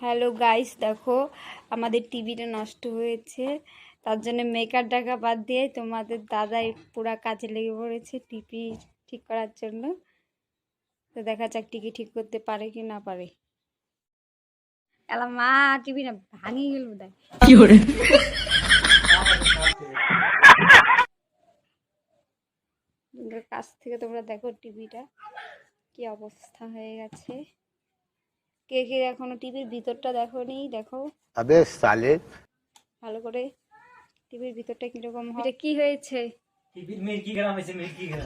Hello guys, দেখো আমাদের টিভিটা নষ্ট হয়েছে। তার জন্য মেকার টাকা বাদ দিয়ে তোমাদের দাদাই পুরা কাজে লেগে পড়েছে টিভি ঠিক করার জন্য। তো দেখা যাক টিভি ঠিক করতে পারে কি না পারে। এলা মা, টিভি না ভাঙি গেল বোধহয়। কি করে কাছ থেকে তোমরা দেখো টিভিটা কি অবস্থা হয়ে গেছে। কে কে এখনো টিভির ভিতরটা দেখোনি? দেখো আবে সালে, ভালো করে টিভির ভিতরটা কিরকম হয়। এটা কি হয়েছে? টিভির মিল্কি গ্রাম হয়েছে, মিল্কি গ্রাম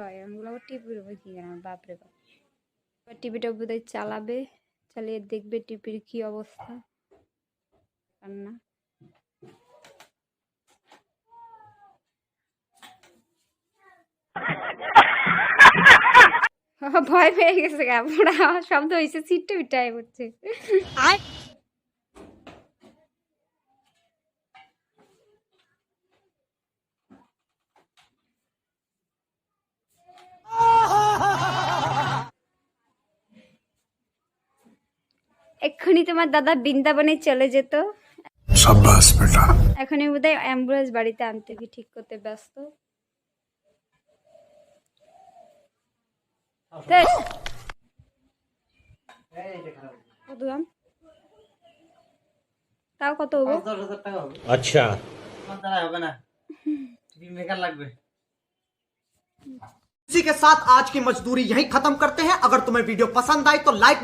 হয় আমগুলো টিভির মিল্কি গ্রাম। বাপরে বাপ। এবার টিভিটা বোধহয় চালাবে, চালিয়ে দেখবে টিভির কি অবস্থা। রান্না ভয় পেয়ে গেছে গা পুরা, শব্দ হয়েছে, সিটটা উঠায় পড়ছে। এক্ষুনি তোমার দাদা বৃন্দাবনে চলে যেত। শাবাশ বেটা। এখনই বোধহয় অ্যাম্বুলেন্স বাড়িতে আনতে কি ঠিক করতে ব্যস্ত। কত দাম? তাও কত হবো? 10,000 টাকা হবে। আচ্ছা, আমার দ্বারা হবে না, টিভি মেকার লাগবে। इसी के साथ आज की मजदूरी यहीं खत्म करते हैं। अगर तुम्हें वीडियो पसंद आई तो लाइक